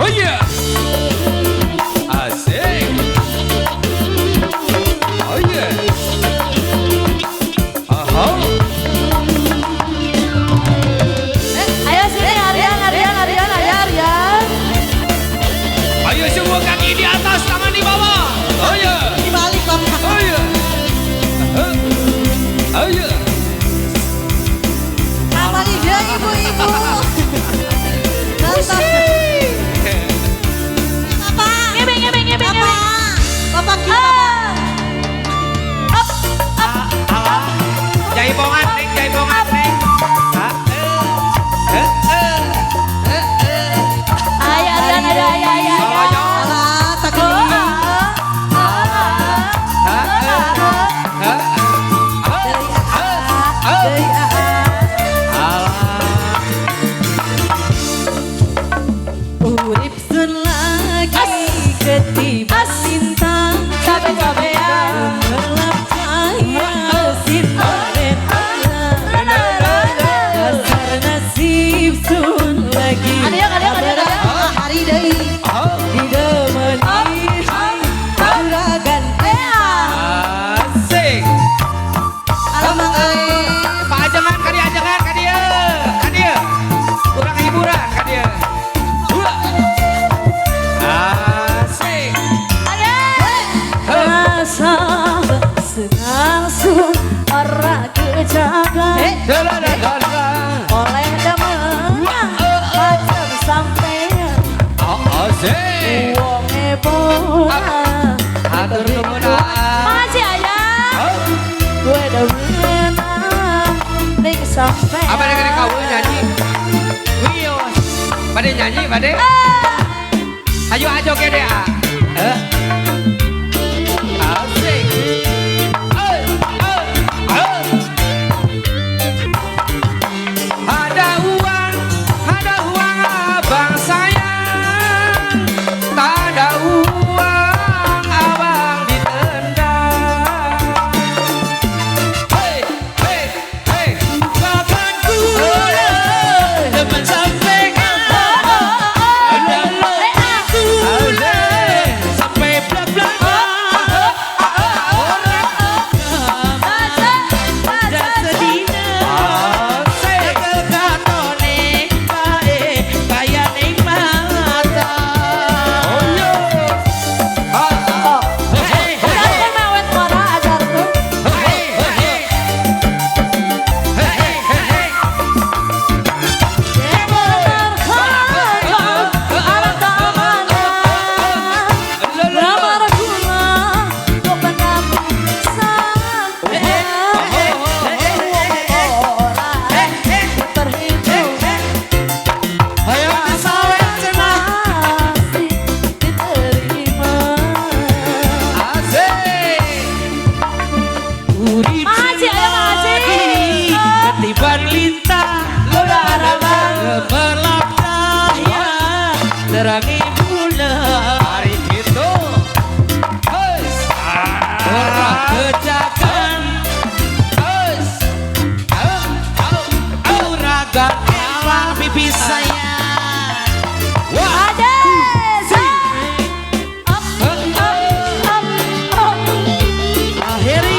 Oh iya. Asik. Oh iya. Aha. Ayo sini Aryan. Ayo semua kaki di atas, tangan di bawah. Oh iya. Dibalik Bapak. Oh iya. Oh iya. Apa ide ibu-ibu? Bapak. Ngebeng. Bapak kita. Jaipongan neng. Ayo Aryan, ayo. Alah, tak ini. Urip sun lagi ketiba lintang Cabe-cabean. gelap cahaya simpanan dasar nasib sun lagi Ada. Hari deui. didemeni juragan Asik. Alamak Ajangan kadia. Kurang hiburan kadia. Asik. rasa senang ora kejaga oleh demenang macam sampean Asik. wonge pora Atur nuhun. Makasih ayah. gue demenang ning sampean Apa dengerin kau nyanyi? Wios. Pada nyanyi, pada. Ayo ajo ke deh. Asik. Ada uang abang sayang. Tak ada uang abang ditendang. Hey, kapanku demen sampai sampai blak-blak. dan sedina tekel katone kae kaya ning mata Ajarkan mawet mora ajarkan. Makasih ayah, makasih. ketiban lintang gemerlap cahaya terangi bulan Hari itu ora kejagan uragan elang pipi saya Ada. Up. akhiri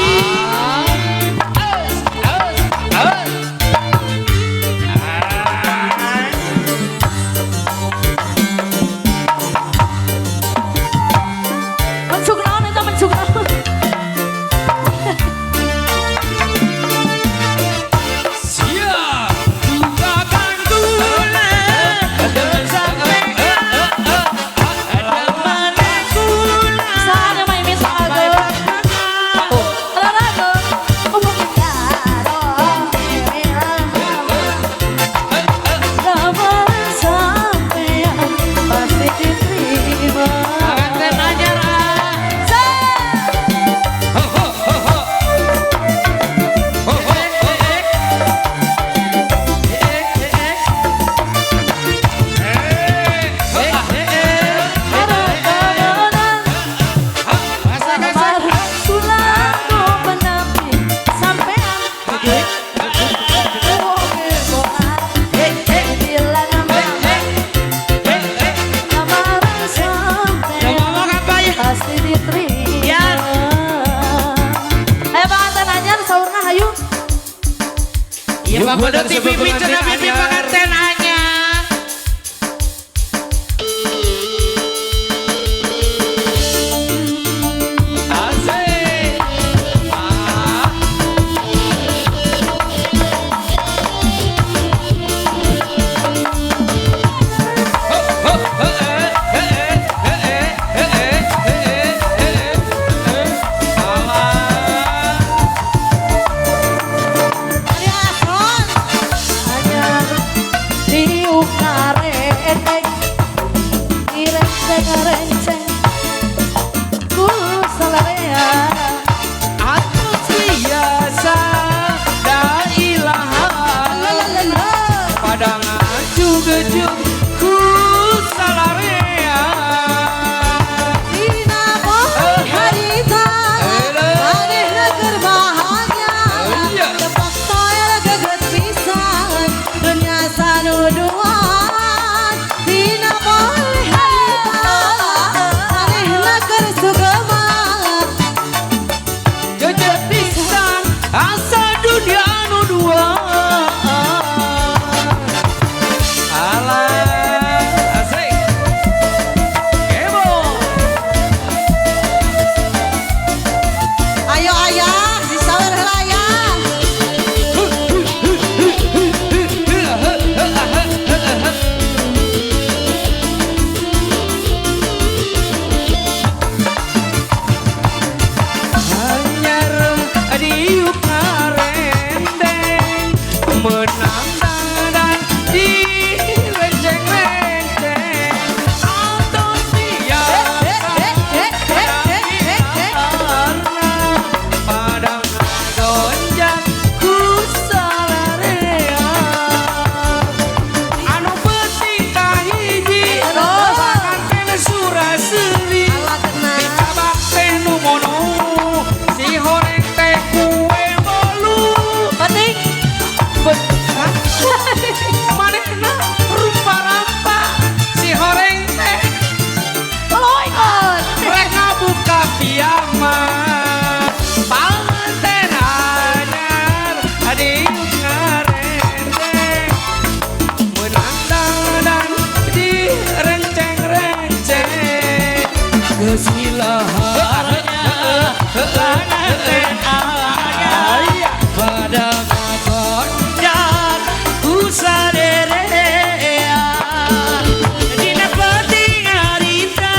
Selamat Waduh dan TV sebuah cenah pengantin pipi anyar. pengantin anyar. Asik. Ah. Ho, ho, ho, Alah. Ari ason. Anyar tiup karetek. Direnceng-renceng. Ku salarea. Atuh biasa da ilaha Lalalala. padang ajug-ujug ku salarea. Dina poe harita. Manehna keur bahagia. Iya. Tepak toel geget pisan. Dunia sanuduan. Dina poe harita. Manehna keur sugema. Jejet pisan asa dunia anu dua. Alah, asik. Kemo. Ayo ayah, disawer heula ayah. Anyar diuk ngarendeng menang dan di renceng-renceng atau biasa karena padang gonjak ku salarea anu peuting kahiji Terus. kangen suraseuli Allah tenang. dicabak teh nu mono si horeng teh kue bolu Penting. manehna rupa-rampa si horeng teh Kalau ikut. rek ngabuka piyama panganten anyar adiuk ngarendeng menang dan di renceng-renceng geus ilaharnya Pengantin anyar. pada Gonjak ku saderea. Dina penting harita.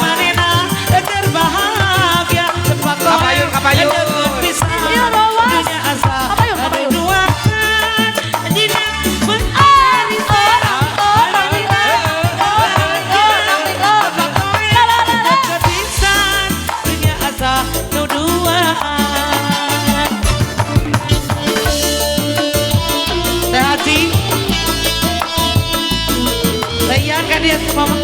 Manehna keur bahagia. Tepat toel Kapayun, kapayun. geget pisan. Iya, Bawas. Dunia asa Kapayun, kapayun. duaan. Dina penting harita. Geget pisan. Dunia asa nuduaan. Teh hati. Teh Ian kan dia mama.